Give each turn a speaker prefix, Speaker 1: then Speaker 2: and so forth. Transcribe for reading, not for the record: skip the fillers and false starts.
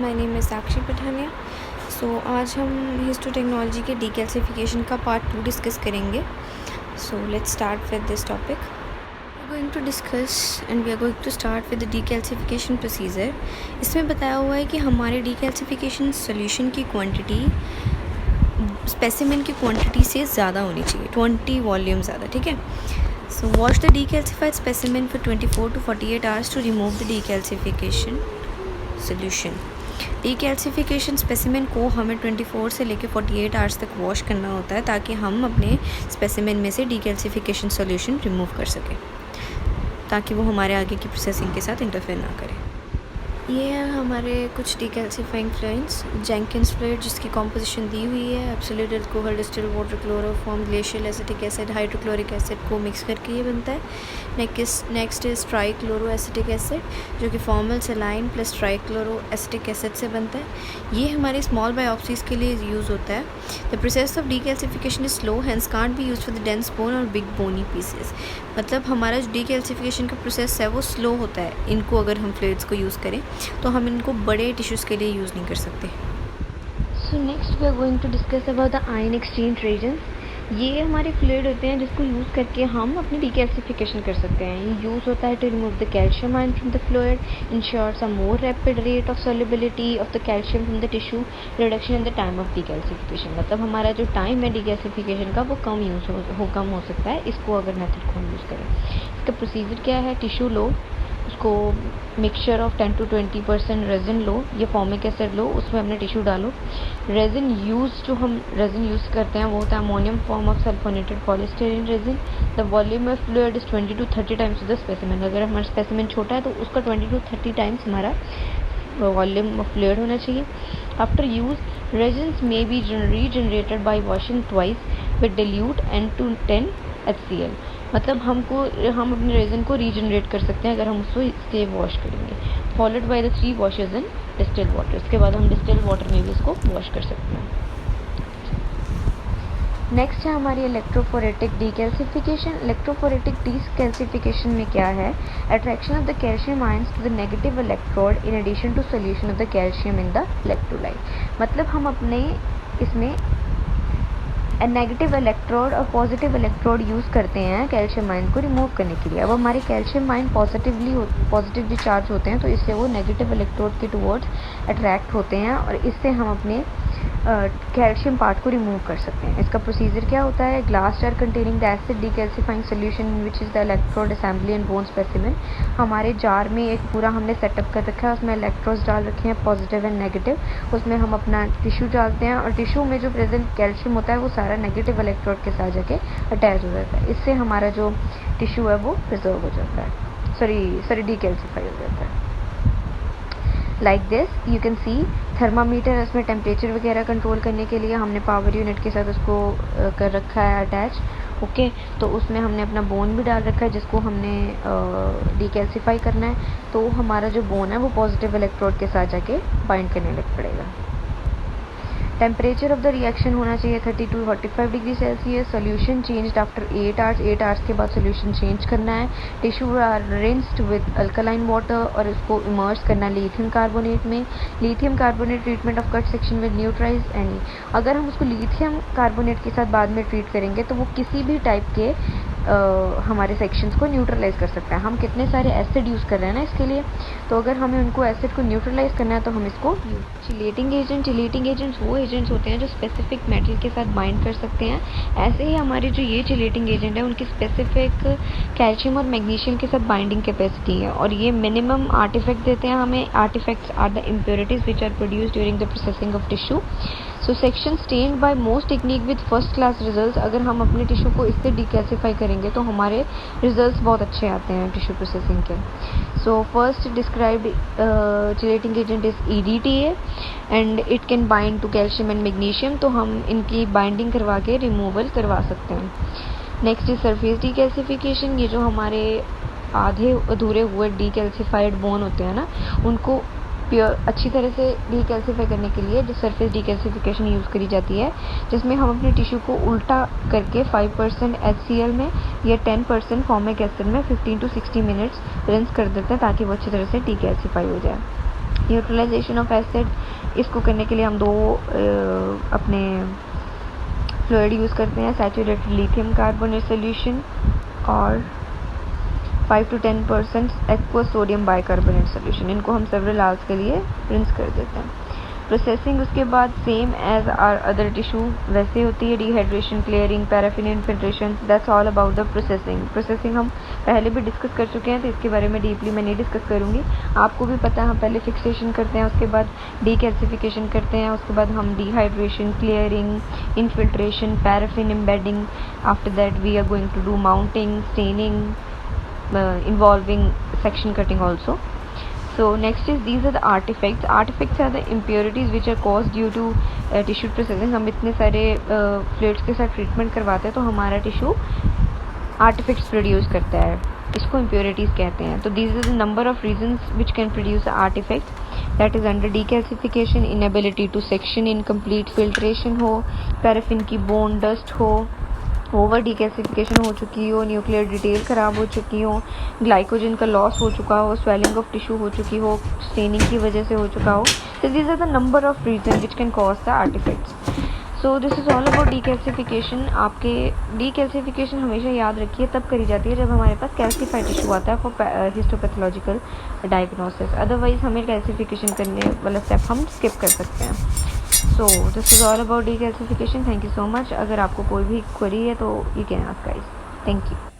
Speaker 1: My name is साक्षी पठानिया। सो आज हम हिस्टोटेक्नोलॉजी के डीकैल्सिफिकेशन का पार्ट 2 डिस्कस करेंगे। So let's start with this topic. We are going to discuss and we are going to start with the decalcification procedure. इसमें बताया हुआ है कि हमारे डीकैल्सिफिकेशन सोल्यूशन की क्वांटिटी स्पेसिमेन की क्वांटिटी से ज़्यादा होनी चाहिए, 20 वॉल्यूम ज़्यादा, ठीक है। So wash the decalcified specimen for 24 to 48 hours to remove the decalcification solution. Decalcification specimen को हमें 24 से लेकर 48 आवर्स तक वॉश करना होता है ताकि हम अपने स्पेसिमेन में से decalcification सॉल्यूशन रिमूव कर सकें, ताकि वो हमारे आगे की प्रोसेसिंग के साथ इंटरफेयर ना करे। ये है हमारे कुछ डीकैल्सिफाइंग फ्लुइड्स। जेंकिंस फ्लूइड जिसकी कॉम्पोजिशन दी हुई है, absolute alcohol, distilled water, chloroform, glacial acetic acid, hydrochloric acid को मिक्स करके ये बनता है। Next is trichloro acetic acid जो कि formal सेलाइन plus trichloro acetic acid से बनता है। ये हमारे स्मॉल बायोप्सीज के लिए यूज़ होता है। The process of decalcification is slow, hence can't be use for the dense bone और बिग बोनी पीसेस। मतलब हमारा जो डीकैल्सिफिकेशन का प्रोसेस है वो स्लो होता है। इनको अगर हम फ्लूइड्स को यूज़ करें तो हम इनको बड़े टिश्यूज़ के लिए यूज़ नहीं कर सकते। So next we are going to discuss about the ion exchange reagents. ये हमारे फ्लूइड होते हैं जिसको यूज़ करके हम अपनी डीकैल्सिफिकेशन कर सकते हैं। ये यूज़ होता है to remove the calcium ion from the fluid, ensures a more rapid rate of solubility of the calcium from the tissue, reduction in the time of decalcification. मतलब हमारा जो टाइम है डीकैल्सिफिकेशन का वो कम हो सकता है इसको अगर मेथड को हम यूज़ करें। इसका प्रोसीजर क्या है? टिश्यू लो, उसको मिक्सचर ऑफ 10 to 20% रेजिन लो या फॉर्मिक एसिड लो, उसमें अपने टिश्यू डालो। रेजिन जो हम रेजिन यूज़ करते हैं वो होता है ammonium form of sulphonated polystyrene resin. The volume of fluid is 20 to 30 times the specimen. अगर हमारा स्पेसिमेन छोटा है तो उसका 20 to 30 टाइम्स हमारा वॉल्यूम ऑफ फ्लूइड होना चाहिए। After use resins may be regenerated by washing twice with dilute N210 HCl। मतलब हम अपने रेजिन को रीजनरेट कर सकते हैं अगर हम उसको इससे वॉश करेंगे। Followed by the 3 washes in distilled water. इसके बाद हम डिस्टिल्ड वाटर में भी इसको वॉश कर सकते हैं। नेक्स्ट है हमारी इलेक्ट्रोफोरेटिक डीकैल्सिफिकेशन। इलेक्ट्रोफोरेटिक डीकैल्सिफिकेशन में क्या है? Attraction of the calcium ions to the negative electrode in addition to solution of the calcium in the electrolyte. मतलब हम अपने इसमें नेगेटिव इलेक्ट्रोड और पॉजिटिव इलेक्ट्रोड यूज़ करते हैं कैल्शियम आयन को रिमूव करने के लिए। अब हमारे कैल्शियम आयन पॉजिटिवली चार्ज होते हैं तो इससे वो नेगेटिव इलेक्ट्रोड के टुवर्ड्स अट्रैक्ट होते हैं और इससे हम अपने कैल्शियम पार्ट को रिमूव कर सकते हैं। इसका प्रोसीजर क्या होता है? Glass jar containing the acid decalcifying solution in which is the electrode assembly and bone specimen. हमारे जार में एक पूरा हमने सेटअप कर रखा है, उसमें इलेक्ट्रोड्स डाल रखे हैं पॉजिटिव एंड नेगेटिव। उसमें हम अपना टिश्यू डालते हैं और टिश्यू में जो प्रेजेंट कैल्शियम होता है वो सारा नेगेटिव इलेक्ट्रोड के साथ जाके अटैच हो जाता है। इससे हमारा जो टिश्यू है वो प्रिजर्व हो जाता है, सॉरी डीकैल्सिफाई हो जाता है। Like this you can see thermometer, इसमें टेम्परेचर वगैरह कंट्रोल करने के लिए हमने पावर यूनिट के साथ उसको कर रखा है अटैच। ओके, तो उसमें हमने अपना बोन भी डाल रखा है जिसको हमने डीकैल्सिफाई करना है। तो हमारा जो बोन है वो पॉजिटिव इलेक्ट्रोड के साथ जाके बाइंड करने लग पड़ेगा। टेम्परेचर ऑफ द रिएक्शन होना चाहिए 30 to 45 degree Celsius. Solution changed after 8 hours. 8 hours के बाद सोल्यूशन चेंज करना है। Tissue are rinsed with alkaline water और इसको इमर्स करना है लिथियम कार्बोनेट में। Lithium carbonate treatment of cut section with neutralise any. अगर हम उसको लिथियम कार्बोनेट के साथ बाद में ट्रीट करेंगे तो वो किसी भी टाइप के हमारे सेक्शंस को न्यूट्रलाइज कर सकता है। हम कितने सारे एसिड यूज़ कर रहे हैं ना इसके लिए, तो अगर हमें उनको एसिड को न्यूट्रलाइज करना है तो हम इसको चिलेटिंग एजेंट्स वो एजेंट्स होते हैं जो स्पेसिफिक मेटल के साथ बाइंड कर सकते हैं। ऐसे ही हमारे जो ये चिलेटिंग एजेंट है उनकी स्पेसिफिक कैल्शियम और मैग्नीशियम के साथ बाइंडिंग कैपेसिटी है और ये मिनिमम आर्टिफैक्ट देते हैं हमें। Artifacts are the impurities which are produced during the processing of tissue. So section stained by most technique with first class results. अगर हम अपने टिश्यू को इससे डीकैल्सिफाई करेंगे तो हमारे रिजल्ट्स बहुत अच्छे आते हैं टिश्यू प्रोसेसिंग के। So first described chelating agent is EDTA and it can bind to calcium and magnesium. तो हम इनकी बाइंडिंग करवा के रिमूवल करवा सकते हैं। Next is surface decalcification. ये जो हमारे आधे अधूरे हुए डीकैल्सिफाइड बोन होते हैं ना, उनको अच्छी तरह से डीकैल्सिफाई करने के लिए जो सरफेस डीकैल्सिफिकेशन यूज़ करी जाती है, जिसमें हम अपने टिश्यू को उल्टा करके 5% HCl में या 10% फॉर्मिक एसिड में 15 to 60 मिनट्स रिंस कर देते हैं ताकि वो अच्छी तरह से डीकैल्सिफाई हो जाए। न्यूट्रलाइजेशन ऑफ एसिड, इसको करने के लिए हम दो अपने फ्लूइड यूज़ करते हैं, सैचुरेटेड लिथियम कार्बोनेट सोल्यूशन और 5 to 10% aqueous sodium bicarbonate solution. इनको हम सेवरल आवर्स के लिए रिंस कर देते हैं। प्रोसेसिंग उसके बाद same as are other tissue वैसे होती है, dehydration, clearing, paraffin infiltration, that's all about the processing हम पहले भी डिस्कस कर चुके हैं, तो इसके बारे में डीपली मैं नहीं डिस्कस करूँगी। आपको भी पता है, हम पहले फिक्सेशन करते हैं, उसके बाद डीकैल्सिफिकेशन करते हैं, उसके बाद हम dehydration, clearing, infiltration, paraffin embedding, after that we are going to do mounting, staining, involving section cutting also. So next is these are the artifacts. Artifacts are the impurities which are caused due to tissue processing. हम इतने सारे fluids के साथ treatment करवाते हैं तो हमारा tissue artifacts produce करता है, इसको impurities कहते हैं। तो these are the number of reasons which can produce artifacts, that is under decalcification, inability to section, incomplete filtration हो, पैराफिन की bone dust हो, ओवर डिकैल्सिफिकेशन हो चुकी हो, न्यूक्लियर डिटेल ख़राब हो चुकी हो, ग्लाइकोजन का लॉस हो चुका हो, स्वेलिंग ऑफ टिश्यू हो चुकी हो, स्टेनिंग की वजह से हो चुका हो। तो these are the number of reason which can cause the artefacts. So this is all about decalcification. आपके डीकैल्सिफिकेशन हमेशा याद रखिए तब करी जाती है जब हमारे पास कैल्सिफाइड टिश्यू आता है फॉर हिस्टोपैथोलॉजिकल डायग्नोसिस। अदरवाइज हमें कैल्सिफिकेशन करने वाला स्टेप हम स्किप कर सकते हैं। So this is all about decalcification. Thank you so much. अगर आपको कोई भी क्वेरी है तो you can ask guys. Thank you.